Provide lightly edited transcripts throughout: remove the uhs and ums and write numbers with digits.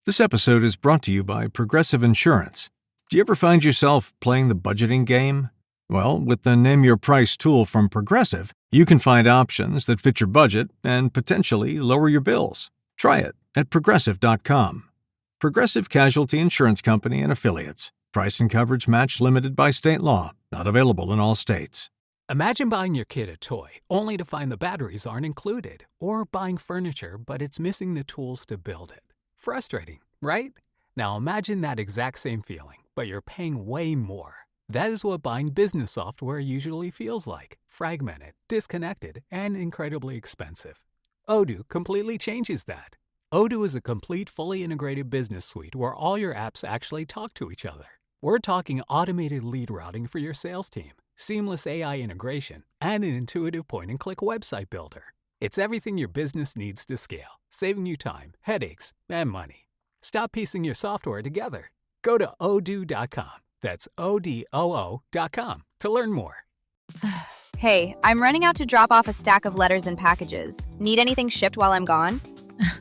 This episode is brought to you by Progressive Insurance. Do you ever find yourself playing the budgeting game? Well, with the Name Your Price tool from Progressive, you can find options that fit your budget and potentially lower your bills. Try it at Progressive.com. Progressive Casualty Insurance Company and Affiliates. Price and coverage match limited by state law. Not available in all states. Imagine buying your kid a toy, only to find the batteries aren't included. Or buying furniture, but it's missing the tools to build it. Frustrating, right? Now imagine that exact same feeling, but you're paying way more. That is what buying business software usually feels like. Fragmented, disconnected, and incredibly expensive. Odoo completely changes that. Odoo is a complete, fully integrated business suite where all your apps actually talk to each other. We're talking automated lead routing for your sales team, seamless AI integration, and an intuitive point-and-click website builder. It's everything your business needs to scale, saving you time, headaches, and money. Stop piecing your software together. Go to odoo.com. That's ODOO.com to learn more. Hey, I'm running out to drop off a stack of letters and packages. Need anything shipped while I'm gone?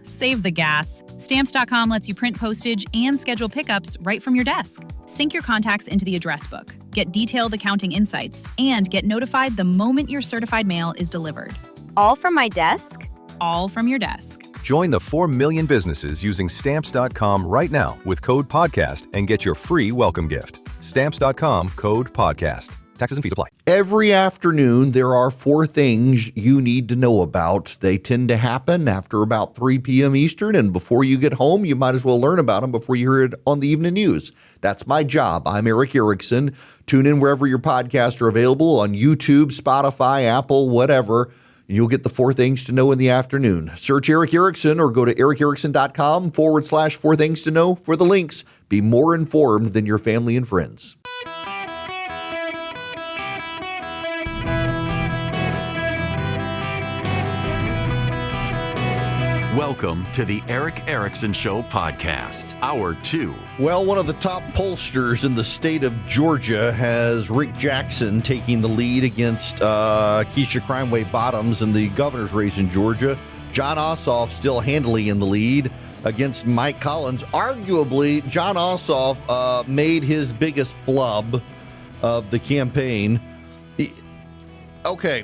Save the gas. Stamps.com lets you print postage and schedule pickups right from your desk. Sync your contacts into the address book, get detailed accounting insights, and get notified the moment your certified mail is delivered. All from my desk? All from your desk. Join the 4 million businesses using Stamps.com right now with code PODCAST and get your free welcome gift. Stamps.com, code PODCAST. Taxes and fees apply. Every afternoon, there are 4 things you need to know about. They tend to happen after about 3 p.m. Eastern, and before you get home, you might as well learn about them before you hear it on the evening news. That's my job. I'm Eric Erickson. Tune in wherever your podcasts are available on YouTube, Spotify, Apple, whatever. You'll get the 4 things to know in the afternoon. Search Eric Erickson or go to ericerickson.com/4 things to know for the links. Be more informed than your family and friends. Welcome to the Eric Erickson Show podcast, Hour 2. Well, one of the top pollsters in the state of Georgia has Rick Jackson taking the lead against Keisha Crimeway Bottoms in the governor's race in Georgia. Jon Ossoff still handily in the lead against Mike Collins. Arguably, Jon Ossoff made his biggest flub of the campaign. Okay.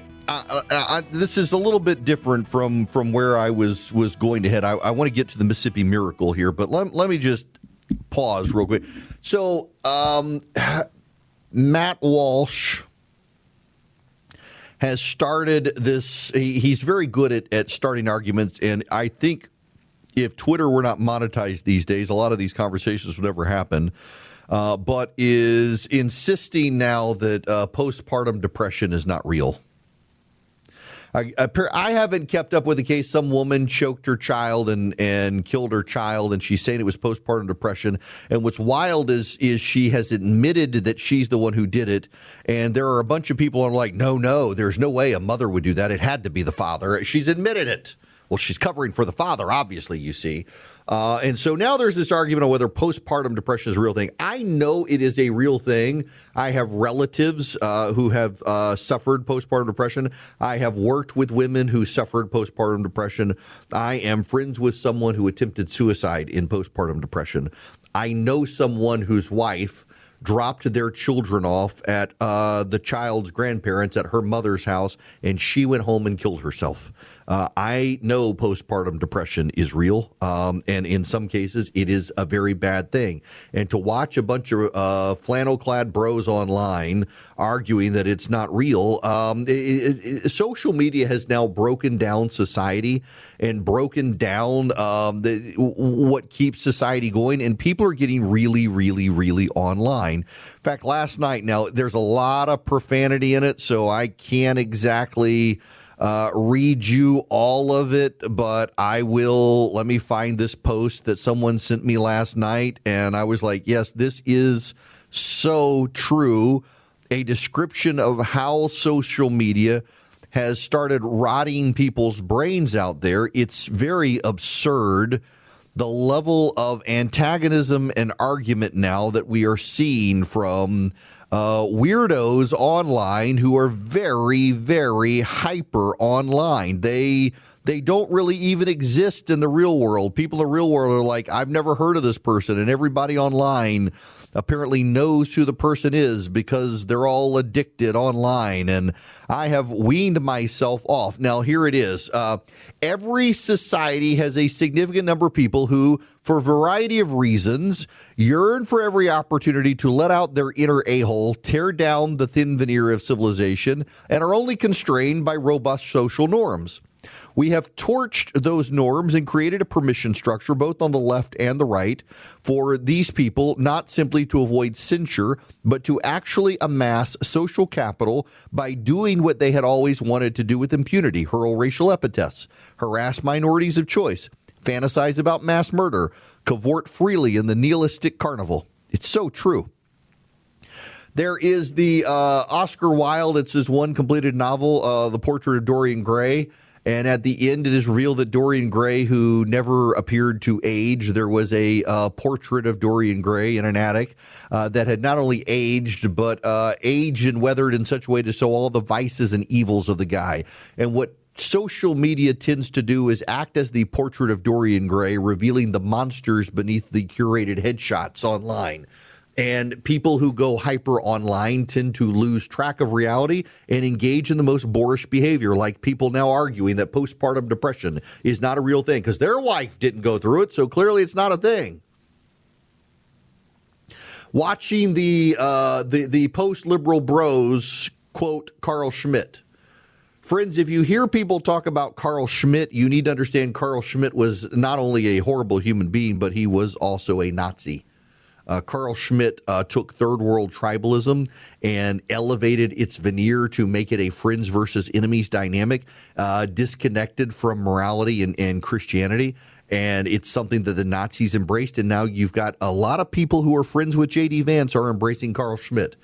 This is a little bit different from where I was going to head. I want to get to the Mississippi Miracle here, but let me just pause real quick. So Matt Walsh has started this. He's very good at starting arguments, and I think if Twitter were not monetized these days, a lot of these conversations would never happen. But is insisting now that postpartum depression is not real. I haven't kept up with the case. Some woman choked her child and killed her child, and she's saying it was postpartum depression. And what's wild is she has admitted that she's the one who did it. And there are a bunch of people who are like, no, there's no way a mother would do that. It had to be the father. She's admitted it. Well, she's covering for the father, obviously, you see. And so now there's this argument on whether postpartum depression is a real thing. I know it is a real thing. I have relatives who have suffered postpartum depression. I have worked with women who suffered postpartum depression. I am friends with someone who attempted suicide in postpartum depression. I know someone whose wife dropped their children off at the child's grandparents at her mother's house, and she went home and killed herself. I know postpartum depression is real, and in some cases, it is a very bad thing. And to watch a bunch of flannel-clad bros online arguing that it's not real, social media has now broken down society and broken down what keeps society going, and people are getting really, really, really online. In fact, last night, now there's a lot of profanity in it, so I can't exactly read you all of it, but I will. Let me find this post that someone sent me last night, and I was like, yes, this is so true. A description of how social media has started rotting people's brains out there. It's very absurd. The level of antagonism and argument now that we are seeing from weirdos online who are very, very hyper online. They They don't really even exist in the real world. People in the real world are like, I've never heard of this person. And everybody online apparently knows who the person is because they're all addicted online. And I have weaned myself off. Now, here it is. Every society has a significant number of people who, for a variety of reasons, yearn for every opportunity to let out their inner a-hole, tear down the thin veneer of civilization, and are only constrained by robust social norms. We have torched those norms and created a permission structure, both on the left and the right, for these people not simply to avoid censure, but to actually amass social capital by doing what they had always wanted to do with impunity: hurl racial epithets, harass minorities of choice, fantasize about mass murder, cavort freely in the nihilistic carnival. It's so true. There is the Oscar Wilde, it's his one completed novel, The Portrait of Dorian Gray. And at the end, it is revealed that Dorian Gray, who never appeared to age, there was a portrait of Dorian Gray in an attic that had not only aged, but aged and weathered in such a way to show all the vices and evils of the guy. And what social media tends to do is act as the portrait of Dorian Gray, revealing the monsters beneath the curated headshots online. And people who go hyper online tend to lose track of reality and engage in the most boorish behavior, like people now arguing that postpartum depression is not a real thing because their wife didn't go through it, so clearly it's not a thing. Watching the post-liberal bros quote Carl Schmitt. Friends, if you hear people talk about Carl Schmitt, you need to understand Carl Schmitt was not only a horrible human being, but he was also a Nazi. Carl Schmitt took third world tribalism and elevated its veneer to make it a friends versus enemies dynamic, disconnected from morality and Christianity. And it's something that the Nazis embraced. And now you've got a lot of people who are friends with J.D. Vance are embracing Carl Schmitt.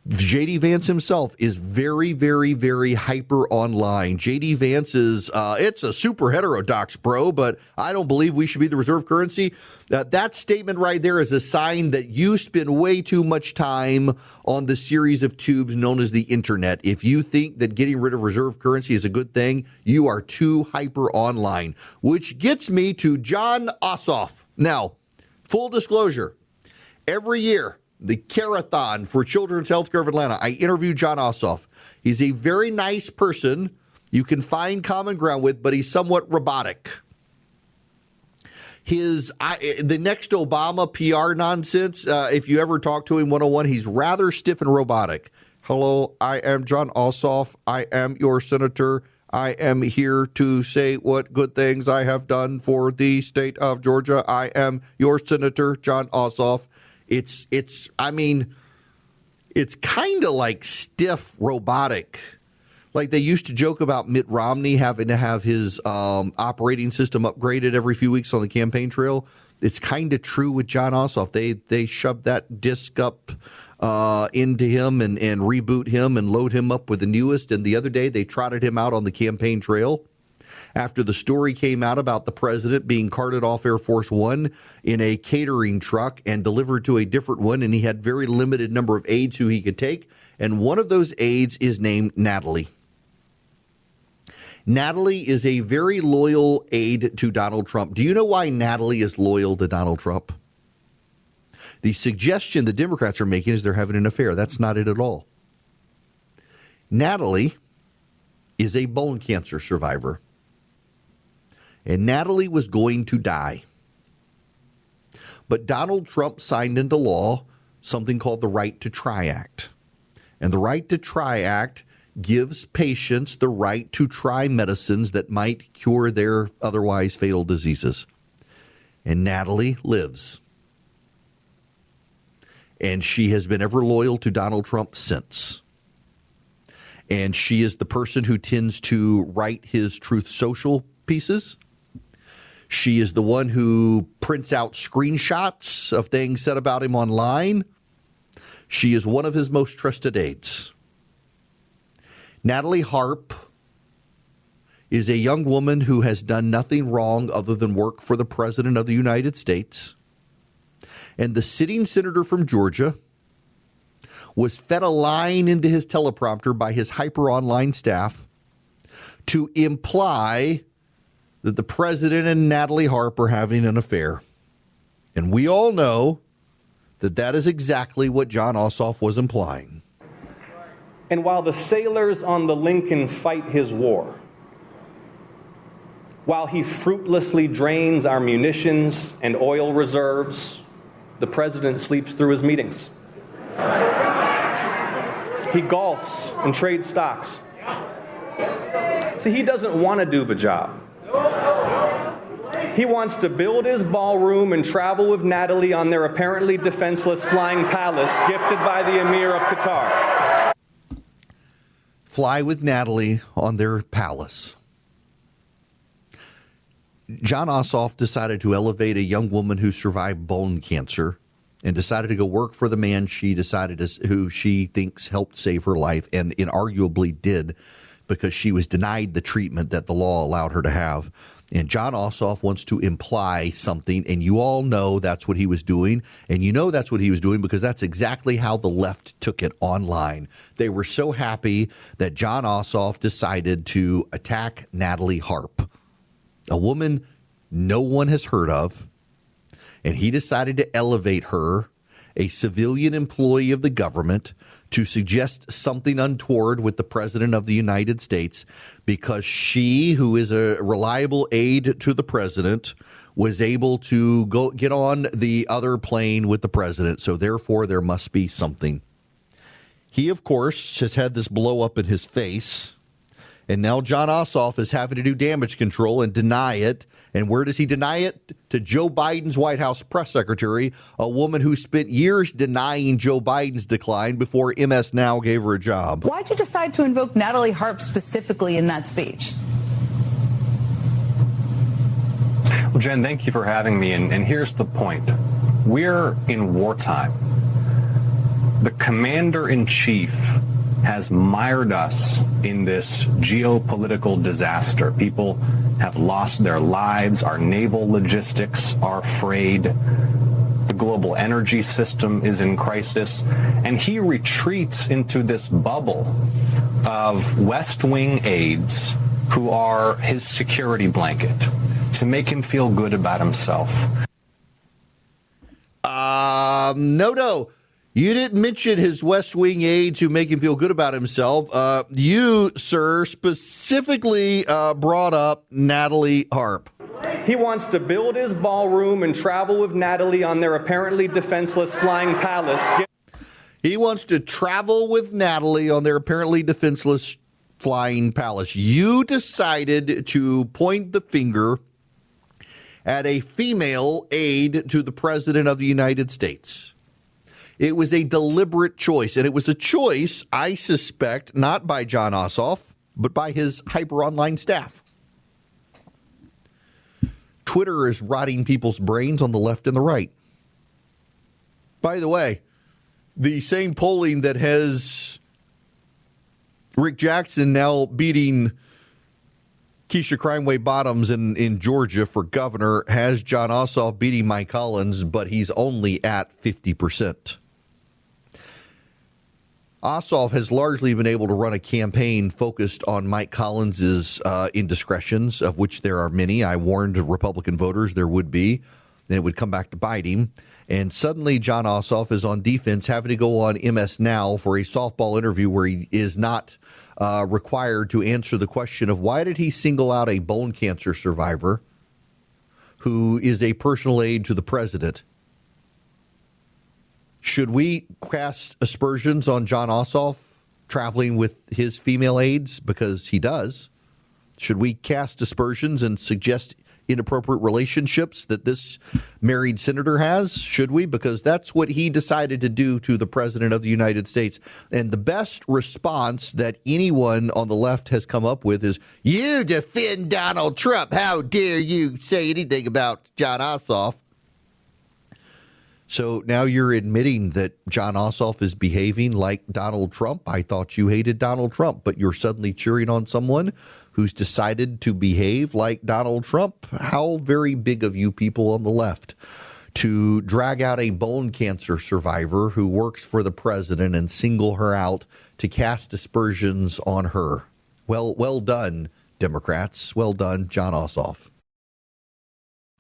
J.D. Vance himself is very, very, very hyper online. J.D. Vance is, it's a super heterodox, bro, but I don't believe we should be the reserve currency. That statement right there is a sign that you spend way too much time on the series of tubes known as the internet. If you think that getting rid of reserve currency is a good thing, you are too hyper online, which gets me to Jon Ossoff. Now, full disclosure, every year, the Carathon for Children's Healthcare of Atlanta, I interviewed Jon Ossoff. He's a very nice person you can find common ground with, but he's somewhat robotic. The next Obama PR nonsense, if you ever talk to him one-on-one, he's rather stiff and robotic. Hello, I am Jon Ossoff. I am your senator. I am here to say what good things I have done for the state of Georgia. I am your senator, Jon Ossoff. It's kind of like stiff, robotic. Like they used to joke about Mitt Romney having to have his operating system upgraded every few weeks on the campaign trail. It's kind of true with Jon Ossoff. They shoved that disc up into him and reboot him and load him up with the newest. And the other day they trotted him out on the campaign trail after the story came out about the president being carted off Air Force One in a catering truck and delivered to a different one. And he had very limited number of aides who he could take. And one of those aides is named Natalie. Natalie is a very loyal aide to Donald Trump. Do you know why Natalie is loyal to Donald Trump? The suggestion the Democrats are making is they're having an affair. That's not it at all. Natalie is a bone cancer survivor. And Natalie was going to die. But Donald Trump signed into law something called the Right to Try Act. And the Right to Try Act gives patients the right to try medicines that might cure their otherwise fatal diseases. And Natalie lives. And she has been ever loyal to Donald Trump since. And she is the person who tends to write his Truth Social pieces. She is the one who prints out screenshots of things said about him online. She is one of his most trusted aides. Natalie Harp is a young woman who has done nothing wrong other than work for the President of the United States. And the sitting senator from Georgia was fed a line into his teleprompter by his hyper online staff to imply that the president and Natalie Harp are having an affair. And we all know that that is exactly what Jon Ossoff was implying. And while the sailors on the Lincoln fight his war, while he fruitlessly drains our munitions and oil reserves, the president sleeps through his meetings. He golfs and trades stocks. See, he doesn't want to do the job. He wants to build his ballroom and travel with Natalie on their apparently defenseless flying palace gifted by the Emir of Qatar. Fly with Natalie on their palace. Jon Ossoff decided to elevate a young woman who survived bone cancer and decided to go work for the man who she thinks helped save her life and inarguably did, because she was denied the treatment that the law allowed her to have. And Jon Ossoff wants to imply something, and you all know that's what he was doing. And you know that's what he was doing because that's exactly how the left took it online. They were so happy that Jon Ossoff decided to attack Natalie Harp, a woman no one has heard of, and he decided to elevate her, a civilian employee of the government, to suggest something untoward with the president of the United States because she, who is a reliable aide to the president, was able to go get on the other plane with the president. So therefore, there must be something. He, of course, has had this blow up in his face. And now Jon Ossoff is having to do damage control and deny it. And where does he deny it? To Joe Biden's White House press secretary, a woman who spent years denying Joe Biden's decline before MS Now gave her a job. Why'd you decide to invoke Natalie Harp specifically in that speech? Well, Jen, thank you for having me. And here's the point. We're in wartime. The commander-in-chief has mired us in this geopolitical disaster. People have lost their lives. Our naval logistics are frayed. The global energy system is in crisis. And he retreats into this bubble of West Wing aides who are his security blanket to make him feel good about himself. No. You didn't mention his West Wing aides who make him feel good about himself. You, sir, specifically brought up Natalie Harp. He wants to build his ballroom and travel with Natalie on their apparently defenseless flying palace. He wants to travel with Natalie on their apparently defenseless flying palace. You decided to point the finger at a female aide to the president of the United States. It was a deliberate choice, and it was a choice, I suspect, not by Jon Ossoff, but by his hyper online staff. Twitter is rotting people's brains on the left and the right. By the way, the same polling that has Rick Jackson now beating Keisha Crimeway Bottoms in Georgia for governor has Jon Ossoff beating Mike Collins, but he's only at 50%. Ossoff has largely been able to run a campaign focused on Mike Collins's indiscretions, of which there are many. I warned Republican voters there would be, and it would come back to bite him. And suddenly Jon Ossoff is on defense, having to go on MS Now for a softball interview where he is not required to answer the question of why did he single out a bone cancer survivor who is a personal aide to the president. Should we cast aspersions on Jon Ossoff traveling with his female aides? Because he does. Should we cast aspersions and suggest inappropriate relationships that this married senator has? Should we? Because that's what he decided to do to the president of the United States. And the best response that anyone on the left has come up with is, you defend Donald Trump. How dare you say anything about Jon Ossoff? So now you're admitting that Jon Ossoff is behaving like Donald Trump. I thought you hated Donald Trump, but you're suddenly cheering on someone who's decided to behave like Donald Trump. How very big of you people on the left to drag out a bone cancer survivor who works for the president and single her out to cast aspersions on her. Well done, Democrats. Well done, Jon Ossoff.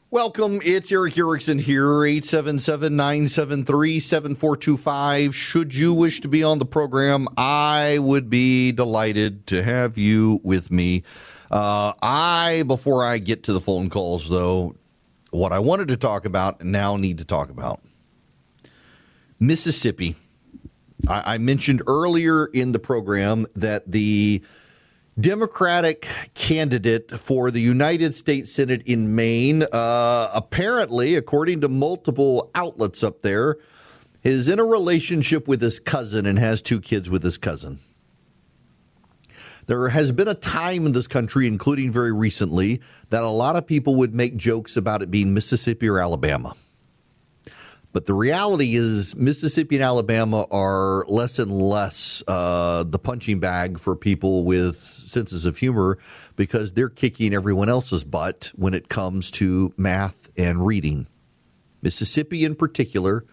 Welcome. It's Eric Erickson here, 877-973-7425. Should you wish to be on the program, I would be delighted to have you with me. Before I get to the phone calls, though, what I wanted to talk about and now need to talk about. Mississippi. I mentioned earlier in the program that the Democratic candidate for the United States Senate in Maine, apparently, according to multiple outlets up there, is in a relationship with his cousin and has 2 kids with his cousin. There has been a time in this country, including very recently, that a lot of people would make jokes about it being Mississippi or Alabama. But the reality is Mississippi and Alabama are less and less the punching bag for people with senses of humor because they're kicking everyone else's butt when it comes to math and reading. Mississippi in particular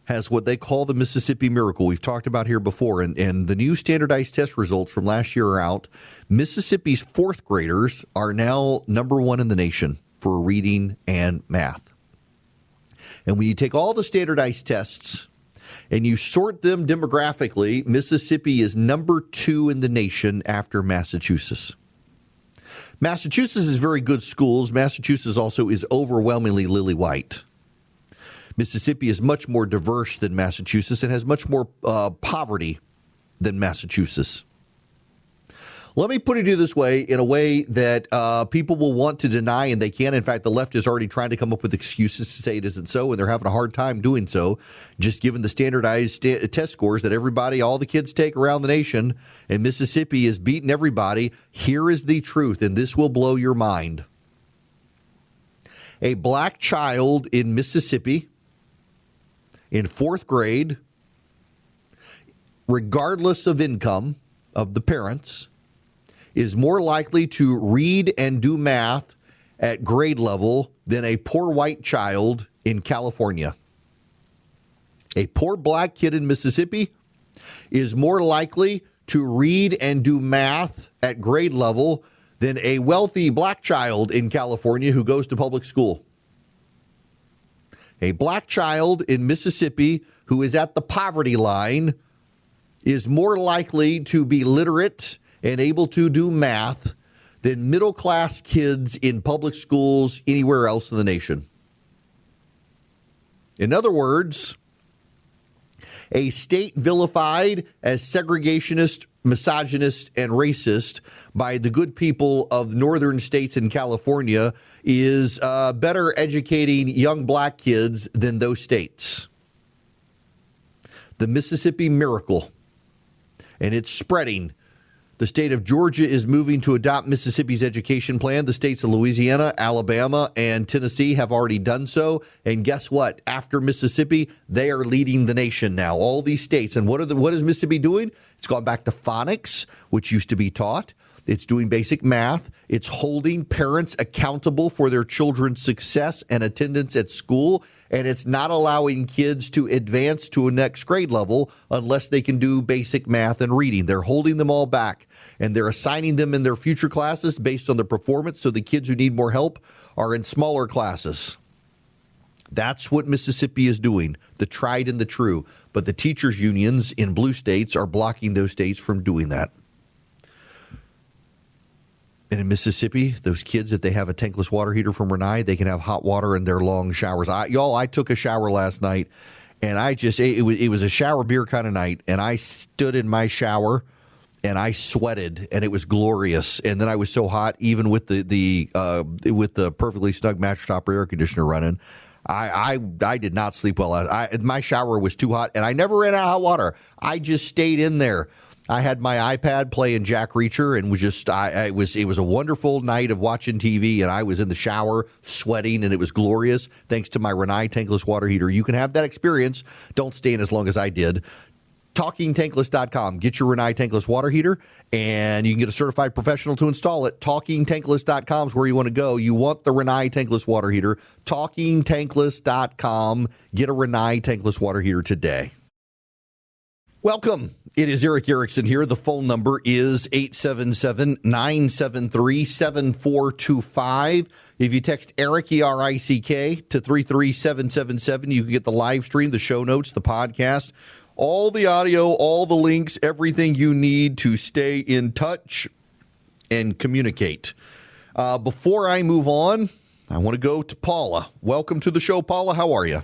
has what they call the Mississippi Miracle. We've talked about here before, and the new standardized test results from last year are out. Mississippi's 4th graders are now number 1 in the nation for reading and math. And when you take all the standardized tests and you sort them demographically, Mississippi is number 2 in the nation after Massachusetts. Massachusetts is very good schools. Massachusetts also is overwhelmingly lily white. Mississippi is much more diverse than Massachusetts and has much more poverty than Massachusetts. Let me put it to you this way, in a way that people will want to deny, and they can. In fact, the left is already trying to come up with excuses to say it isn't so, and they're having a hard time doing so, just given the standardized test scores that everybody, all the kids take around the nation, and Mississippi is beating everybody. Here is the truth, and this will blow your mind. A black child in Mississippi in 4th grade, regardless of income of the parents, is more likely to read and do math at grade level than a poor white child in California. A poor black kid in Mississippi is more likely to read and do math at grade level than a wealthy black child in California who goes to public school. A black child in Mississippi who is at the poverty line is more likely to be literate and able to do math than middle-class kids in public schools anywhere else in the nation. In other words, a state vilified as segregationist, misogynist, and racist by the good people of northern states in California is better educating young black kids than those states. The Mississippi Miracle, and it's spreading. The state of Georgia is moving to adopt Mississippi's education plan. The states of Louisiana, Alabama, and Tennessee have already done so. And guess what? After Mississippi, they are leading the nation now. All these states. And what is Mississippi doing? It's gone back to phonics, which used to be taught. It's doing basic math. It's holding parents accountable for their children's success and attendance at school. And it's not allowing kids to advance to a next grade level unless they can do basic math and reading. They're holding them all back, and they're assigning them in their future classes based on their performance. So the kids who need more help are in smaller classes. That's what Mississippi is doing, the tried and the true. But the teachers' unions in blue states are blocking those states from doing that. And in Mississippi, those kids, if they have a tankless water heater from Renai, they can have hot water in their long showers. I took a shower last night, and it was a shower beer kind of night, and I stood in my shower, and I sweated, and it was glorious. And then I was so hot, even with the perfectly snug mattress top air conditioner running, I did not sleep well. My shower was too hot, and I never ran out of hot water. I just stayed in there. I had my iPad playing Jack Reacher and it was a wonderful night of watching TV, and I was in the shower sweating, and it was glorious thanks to my Renai tankless water heater. You can have that experience. Don't stay in as long as I did. TalkingTankless.com. Get your Renai tankless water heater, and you can get a certified professional to install it. TalkingTankless.com is where you want to go. You want the Renai tankless water heater. TalkingTankless.com. Get a Renai tankless water heater today. Welcome. It is Eric Erickson here. The phone number is 877-973-7425. If you text Eric, E-R-I-C-K, to 33777, you can get the live stream, the show notes, the podcast, all the audio, all the links, everything you need to stay in touch and communicate. Before I move on, I want to go to Paula. Welcome to the show, Paula. How are you?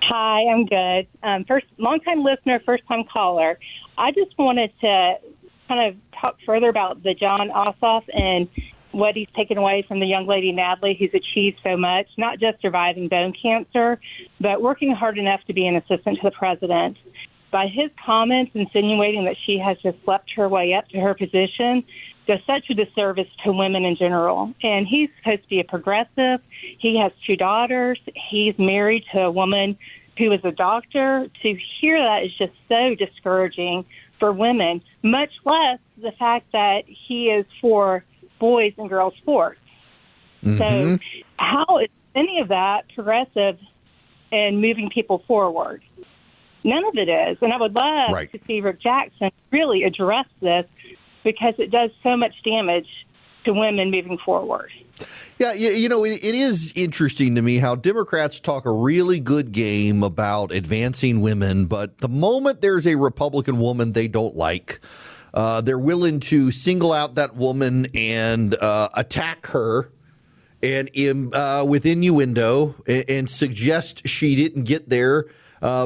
Hi, I'm good. First, long-time listener, first-time caller. I just wanted to kind of talk further about the Jon Ossoff and what he's taken away from the young lady, Natalie, who's achieved so much, not just surviving bone cancer, but working hard enough to be an assistant to the president. By his comments insinuating that she has just slept her way up to her position, does such a disservice to women in general. And he's supposed to be a progressive. He has 2 daughters. He's married to a woman who is a doctor. To hear that is just so discouraging for women, much less the fact that he is for boys and girls sports. So how is any of that progressive and moving people forward? None of it is. And I would love to see Rick Jackson really address this, because it does so much damage to women moving forward. Yeah, you know, it is interesting to me how Democrats talk a really good game about advancing women, but the moment there's a Republican woman they don't like, they're willing to single out that woman and attack her and with innuendo and suggest she didn't get there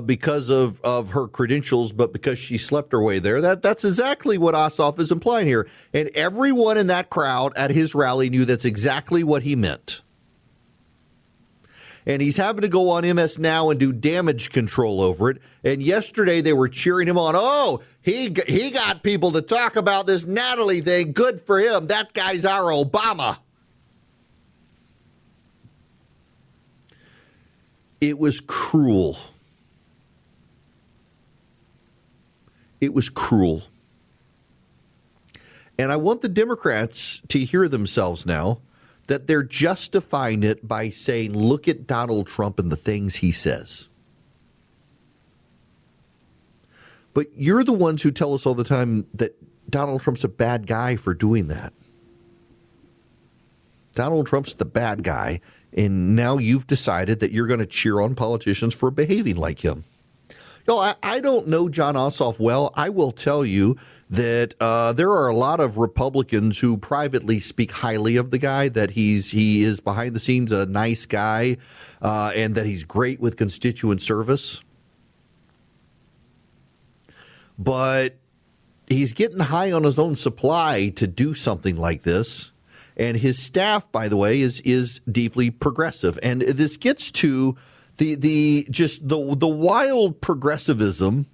because of her credentials, but because she slept her way there. That's exactly what Ossoff is implying here. And everyone in that crowd at his rally knew that's exactly what he meant. And he's having to go on MS Now and do damage control over it. And yesterday they were cheering him on. Oh, he got people to talk about this Natalie thing. Good for him. That guy's our Obama. It was cruel. It was cruel. And I want the Democrats to hear themselves now that they're justifying it by saying, look at Donald Trump and the things he says. But you're the ones who tell us all the time that Donald Trump's a bad guy for doing that. Donald Trump's the bad guy, and now you've decided that you're going to cheer on politicians for behaving like him. I don't know Jon Ossoff well. I will tell you that there are a lot of Republicans who privately speak highly of the guy, that he is behind the scenes a nice guy, and that he's great with constituent service. But he's getting high on his own supply to do something like this. And his staff, by the way, is deeply progressive. And this gets to the wild progressivism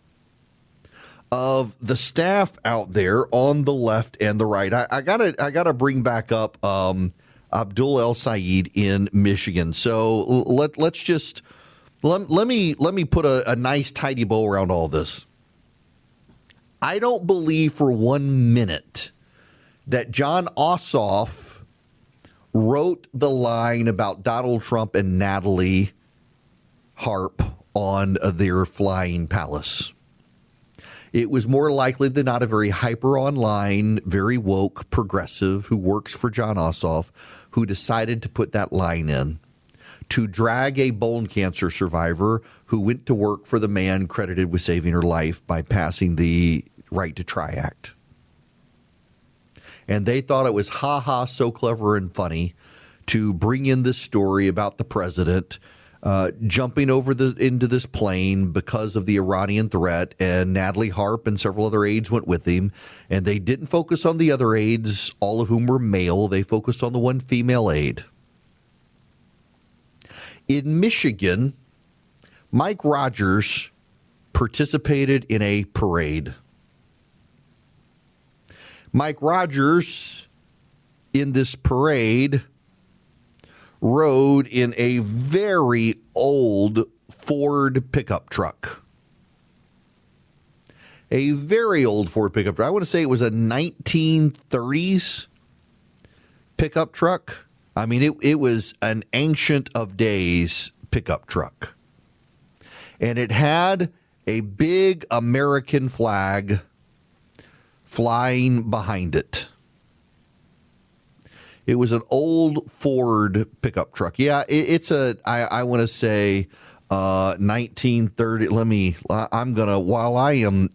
of the staff out there on the left and the right. I gotta bring back up Abdul El-Sayed in Michigan. So let me put a nice tidy bow around all this. I don't believe for 1 minute that Jon Ossoff wrote the line about Donald Trump and Natalie Harp on their flying palace. It was more likely than not a very hyper online, very woke progressive who works for Jon Ossoff who decided to put that line in to drag a bone cancer survivor who went to work for the man credited with saving her life by passing the Right to Try Act. And they thought it was so clever and funny to bring in this story about the president jumping into this plane because of the Iranian threat, and Natalie Harp and several other aides went with him. And they didn't focus on the other aides, all of whom were male. They focused on the one female aide. In Michigan, Mike Rogers participated in a parade. Mike Rogers, in this parade, rode in a very old Ford pickup truck. A very old Ford pickup truck. I want to say it was a 1930s pickup truck. I mean, it was an ancient of days pickup truck. And it had a big American flag flying behind it. It was an old Ford pickup truck. Yeah, it's I want to say 1930. While I am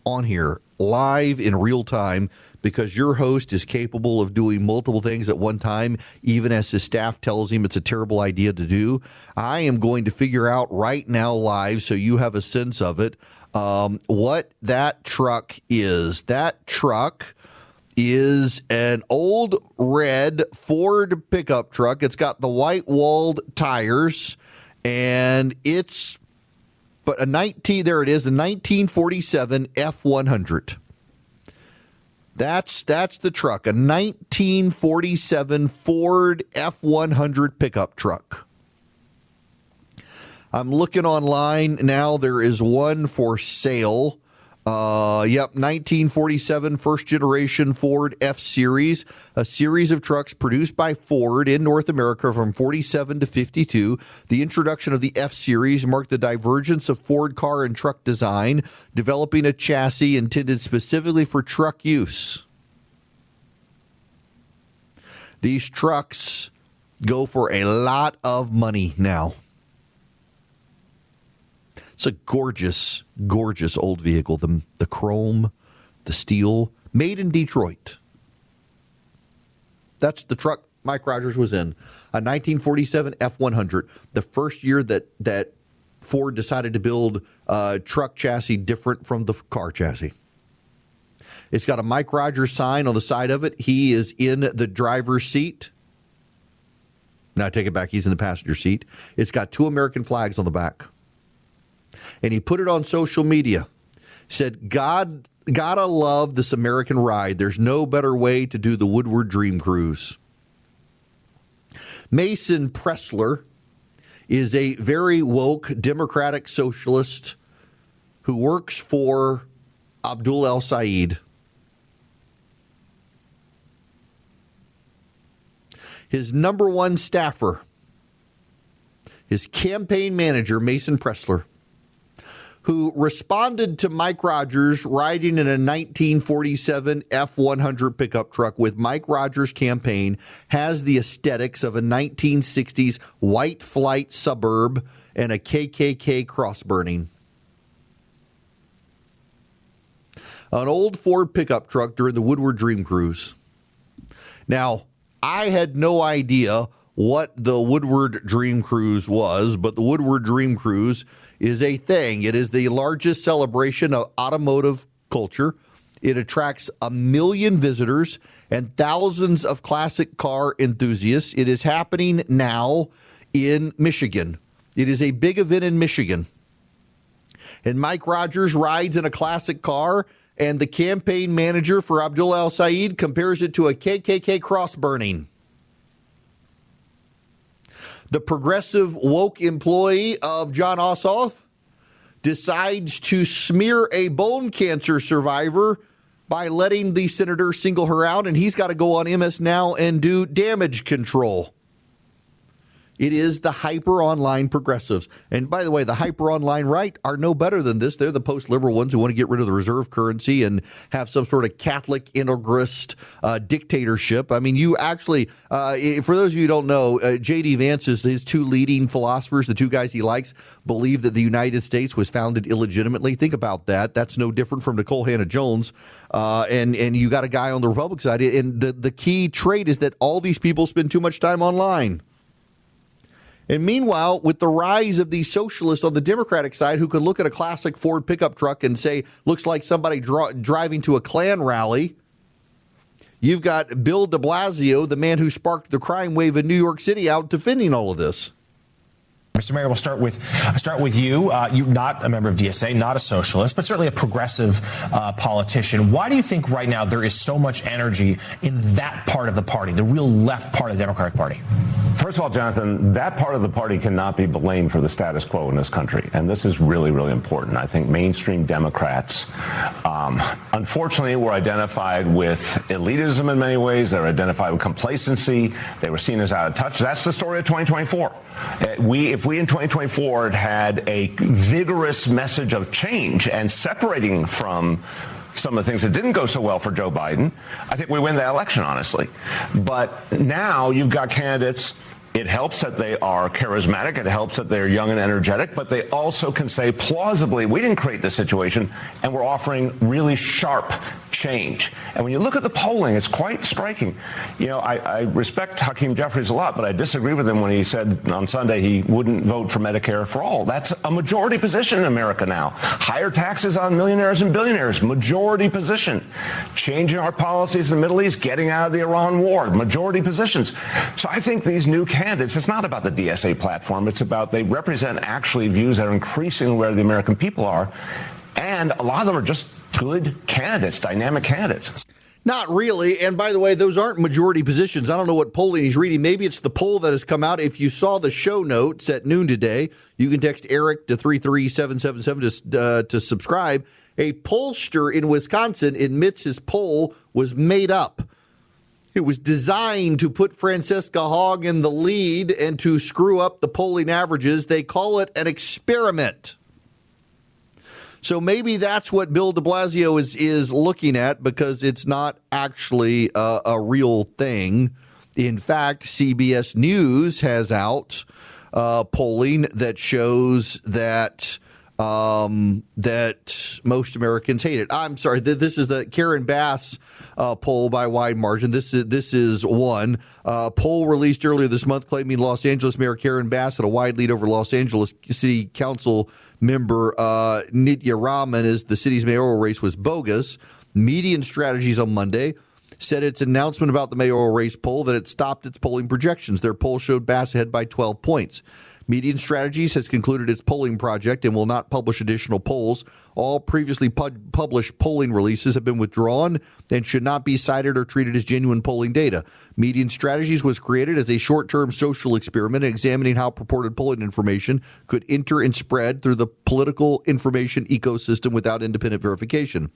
on here live in real time, because your host is capable of doing multiple things at one time, even as his staff tells him it's a terrible idea to do, I am going to figure out right now live, so you have a sense of it, what that truck is. That truck is an old red Ford pickup truck. It's got the white-walled tires, and it's the 1947 F100. That's the truck, a 1947 Ford F100 pickup truck. I'm looking online now. There is one for sale. 1947 first generation Ford F-Series, a series of trucks produced by Ford in North America from 47 to 52. The introduction of the F-Series marked the divergence of Ford car and truck design, developing a chassis intended specifically for truck use. These trucks go for a lot of money now. It's a gorgeous, gorgeous old vehicle. The chrome, the steel, made in Detroit. That's the truck Mike Rogers was in, a 1947 F100, the first year that Ford decided to build a truck chassis different from the car chassis. It's got a Mike Rogers sign on the side of it. He is in the driver's seat. Now I take it back. He's in the passenger seat. It's got 2 American flags on the back. And he put it on social media. He said, gotta love this American ride. There's no better way to do the Woodward Dream Cruise. Mason Pressler is a very woke democratic socialist who works for Abdul El-Sayed. His number one staffer, his campaign manager, Mason Pressler, who responded to Mike Rogers riding in a 1947 F100 pickup truck with Mike Rogers' campaign, has the aesthetics of a 1960s white flight suburb and a KKK cross burning. An old Ford pickup truck during the Woodward Dream Cruise. Now, I had no idea what the Woodward Dream Cruise was, but the Woodward Dream Cruise is a thing. It is the largest celebration of automotive culture. It attracts 1 million visitors and thousands of classic car enthusiasts. It is happening now in Michigan. It is a big event in Michigan. And Mike Rogers rides in a classic car, and the campaign manager for Abdul El-Sayed compares it to a KKK cross burning. The progressive woke employee of Jon Ossoff decides to smear a bone cancer survivor by letting the senator single her out, and he's got to go on MS Now and do damage control. It is the hyper-online progressives. And by the way, the hyper-online right are no better than this. They're the post-liberal ones who want to get rid of the reserve currency and have some sort of Catholic integrist dictatorship. I mean, you actually, for those of you who don't know, J.D. Vance is his 2 leading philosophers, the 2 guys he likes, believe that the United States was founded illegitimately. Think about that. That's no different from Nicole Hannah-Jones. And you got a guy on the Republican side. And the key trait is that all these people spend too much time online. And meanwhile, with the rise of these socialists on the Democratic side who could look at a classic Ford pickup truck and say, looks like somebody driving to a Klan rally, you've got Bill de Blasio, the man who sparked the crime wave in New York City, out defending all of this. Mr. Mayor, we'll start with you. You're not a member of DSA, not a socialist, but certainly a progressive politician. Why do you think right now there is so much energy in that part of the party, the real left part of the Democratic Party? First of all, Jonathan, that part of the party cannot be blamed for the status quo in this country. And this is really, really important. I think mainstream Democrats, unfortunately, were identified with elitism in many ways. They were identified with complacency. They were seen as out of touch. That's the story of 2024. If we in 2024 had a vigorous message of change and separating from some of the things that didn't go so well for Joe Biden, I think we win that election, honestly. But now you've got candidates. It helps that they are charismatic. It helps that they're young and energetic. But they also can say plausibly, we didn't create this situation, and we're offering really sharp change. And when you look at the polling, it's quite striking. You know, I respect Hakeem Jeffries a lot, but I disagree with him when he said on Sunday he wouldn't vote for Medicare for all. That's a majority position in America now. Higher taxes on millionaires and billionaires, majority position. Changing our policies in the Middle East, getting out of the Iran war, majority positions. So I think these new candidates, it's not about the DSA platform. It's about they represent actually views that are increasingly where the American people are. And a lot of them are just good candidates, dynamic candidates. Not really. And by the way, those aren't majority positions. I don't know what polling he's reading. Maybe it's the poll that has come out. If you saw the show notes at noon today, you can text Eric to 33777 to subscribe. A pollster in Wisconsin admits his poll was made up. It was designed to put Francesca Hogg in the lead and to screw up the polling averages. They call it an experiment. So maybe that's what Bill de Blasio is looking at, because it's not actually a real thing. In fact, CBS News has out polling that shows that that most Americans hate it. I'm sorry. This is the Karen Bass poll by wide margin. This is one poll released earlier this month claiming Los Angeles Mayor Karen Bass had a wide lead over Los Angeles City Council member Nitya Raman as the city's mayoral race was bogus. Median Strategies on Monday said its announcement about the mayoral race poll that it stopped its polling projections. Their poll showed Bass ahead by 12 points. Median Strategies has concluded its polling project and will not publish additional polls. All previously published polling releases have been withdrawn and should not be cited or treated as genuine polling data. Median Strategies was created as a short-term social experiment examining how purported polling information could enter and spread through the political information ecosystem without independent verification.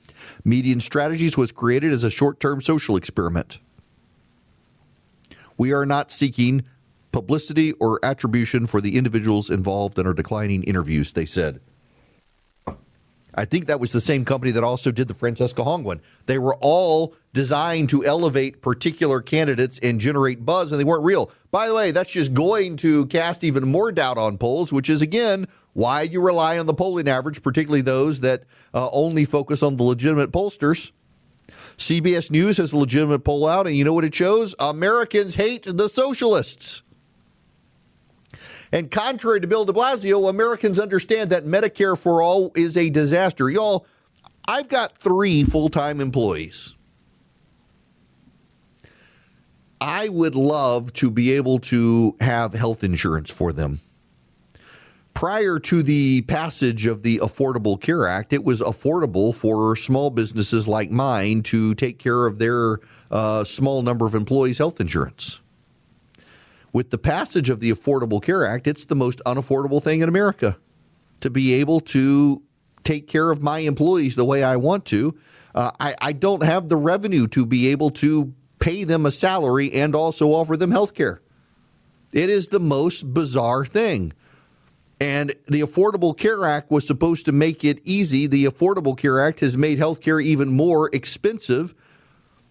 Median Strategies was created as a short-term social experiment. We are not seeking publicity or attribution for the individuals involved in our declining interviews, they said. I think that was the same company that also did the Francesca Hogg one. They were all designed to elevate particular candidates and generate buzz, and they weren't real. By the way, that's just going to cast even more doubt on polls, which is, again, why you rely on the polling average, particularly those that only focus on the legitimate pollsters. CBS News has a legitimate poll out, and you know what it shows? Americans hate the socialists. And contrary to Bill de Blasio, Americans understand that Medicare for all is a disaster. Y'all, I've got 3 full-time employees. I would love to be able to have health insurance for them. Prior to the passage of the Affordable Care Act, it was affordable for small businesses like mine to take care of their small number of employees' health insurance. With the passage of the Affordable Care Act, it's the most unaffordable thing in America to be able to take care of my employees the way I want to. I don't have the revenue to be able to pay them a salary and also offer them health care. It is the most bizarre thing. And the Affordable Care Act was supposed to make it easy. The Affordable Care Act has made health care even more expensive.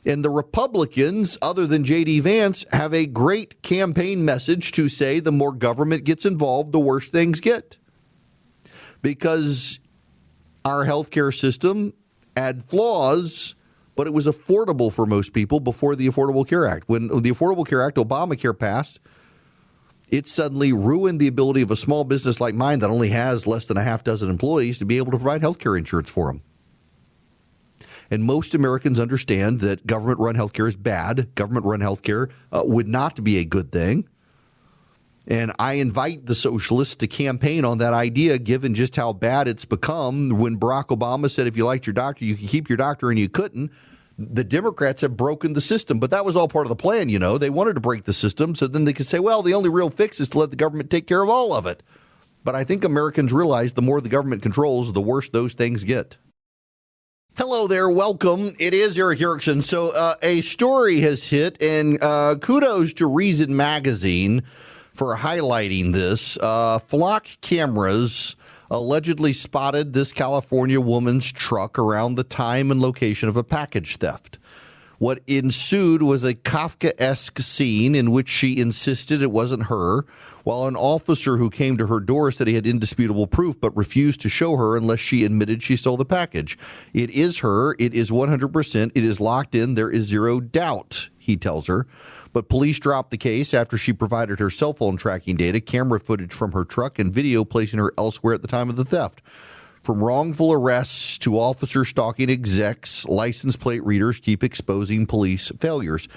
And the Republicans, other than J.D. Vance, have a great campaign message to say the more government gets involved, the worse things get. Because our healthcare system had flaws, but it was affordable for most people before the Affordable Care Act. When the Affordable Care Act, Obamacare, passed, it suddenly ruined the ability of a small business like mine that only has less than a half dozen employees to be able to provide healthcare insurance for them. And most Americans understand that government-run healthcare is bad. Government-run healthcare would not be a good thing. And I invite the socialists to campaign on that idea, given just how bad it's become. When Barack Obama said if you liked your doctor, you could keep your doctor, and you couldn't, the Democrats have broken the system. But that was all part of the plan, you know. They wanted to break the system so then they could say, well, the only real fix is to let the government take care of all of it. But I think Americans realize the more the government controls, the worse those things get. Hello there. Welcome. It is Eric Erickson. So a story has hit, and kudos to Reason Magazine for highlighting this. Flock cameras allegedly spotted this California woman's truck around the time and location of a package theft. What ensued was a Kafkaesque scene in which she insisted it wasn't her, while an officer who came to her door said he had indisputable proof but refused to show her unless she admitted she stole the package. It is her. It is 100%. It is locked in. There is zero doubt, he tells her. But police dropped the case after she provided her cell phone tracking data, camera footage from her truck, and video placing her elsewhere at the time of the theft. From wrongful arrests to officer stalking execs, license plate readers keep exposing police failures.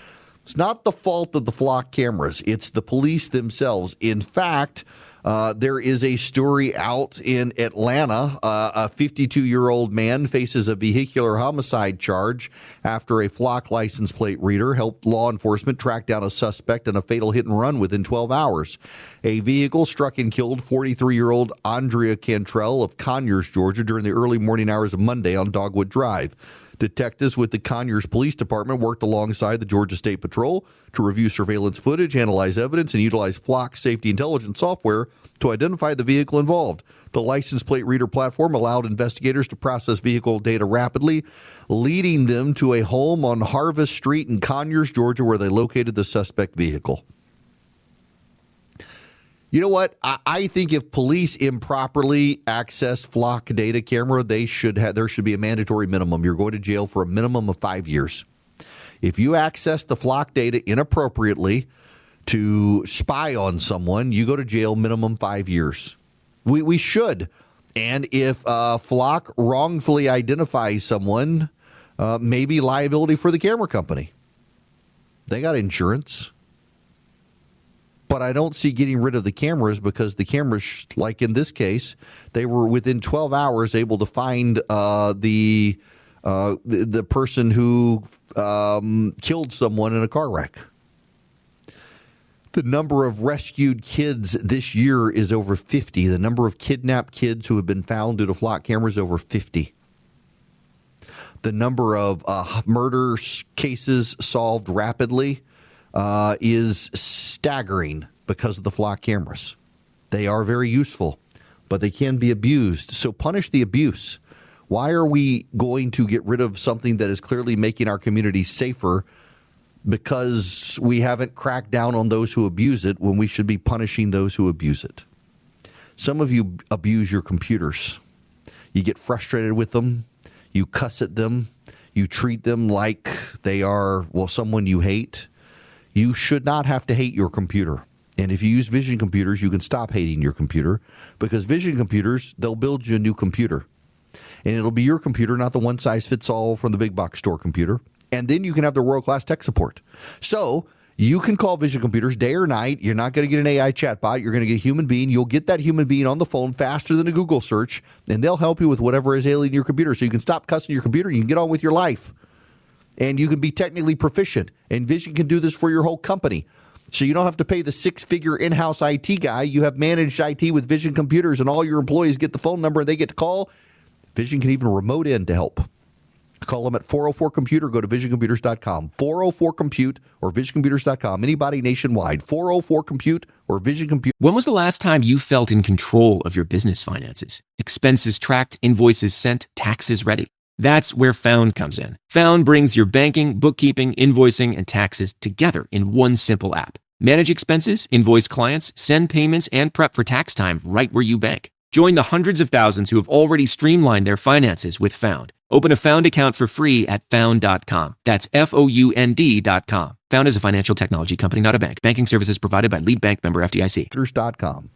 It's not the fault of the flock cameras. It's the police themselves. In fact, there is a story out in Atlanta. A 52-year-old man faces a vehicular homicide charge after a flock license plate reader helped law enforcement track down a suspect in a fatal hit and run within 12 hours. A vehicle struck and killed 43-year-old Andrea Cantrell of Conyers, Georgia, during the early morning hours of Monday on Dogwood Drive. Detectives with the Conyers Police Department worked alongside the Georgia State Patrol to review surveillance footage, analyze evidence, and utilize flock safety intelligence software to identify the vehicle involved. The license plate reader platform allowed investigators to process vehicle data rapidly, leading them to a home on Harvest Street in Conyers, Georgia, where they located the suspect vehicle. You know what? I think if police improperly access flock data camera, there should be a mandatory minimum. You're going to jail for a minimum of 5 years. If you access the flock data inappropriately to spy on someone, you go to jail minimum 5 years. We should. And if flock wrongfully identifies someone, maybe liability for the camera company. They got insurance. But I don't see getting rid of the cameras because the cameras, like in this case, they were within 12 hours able to find the person who killed someone in a car wreck. The number of rescued kids this year is over 50. The number of kidnapped kids who have been found due to flock cameras is over 50. The number of murder cases solved rapidly is staggering because of the flock cameras. They are very useful, but they can be abused. So punish the abuse. Why are we going to get rid of something that is clearly making our community safer because we haven't cracked down on those who abuse it when we should be punishing those who abuse it? Some of you abuse your computers. You get frustrated with them. You cuss at them. You treat them like they are, someone you hate. You should not have to hate your computer. And if you use Vision computers, you can stop hating your computer because Vision computers, they'll build you a new computer. And it'll be your computer, not the one-size-fits-all from the big box store computer. And then you can have their world-class tech support. So you can call Vision computers day or night. You're not going to get an AI chatbot. You're going to get a human being. You'll get that human being on the phone faster than a Google search, and they'll help you with whatever is ailing your computer. So you can stop cussing your computer and you can get on with your life. And you can be technically proficient. And Vision can do this for your whole company. So you don't have to pay the six-figure in-house IT guy. You have managed IT with Vision computers, and all your employees get the phone number and they get to call. Vision can even remote in to help. Call them at 404-COMPUTER. Go to visioncomputers.com. 404-COMPUTE or visioncomputers.com. Anybody nationwide. 404-COMPUTE or visioncomputers. When was the last time you felt in control of your business finances? Expenses tracked, invoices sent, taxes ready. That's where Found comes in. Found brings your banking, bookkeeping, invoicing, and taxes together in one simple app. Manage expenses, invoice clients, send payments, and prep for tax time right where you bank. Join the hundreds of thousands who have already streamlined their finances with Found. Open a Found account for free at Found.com. That's FOUND.com. Found is a financial technology company, not a bank. Banking services provided by Lead Bank, member FDIC. Computers.com.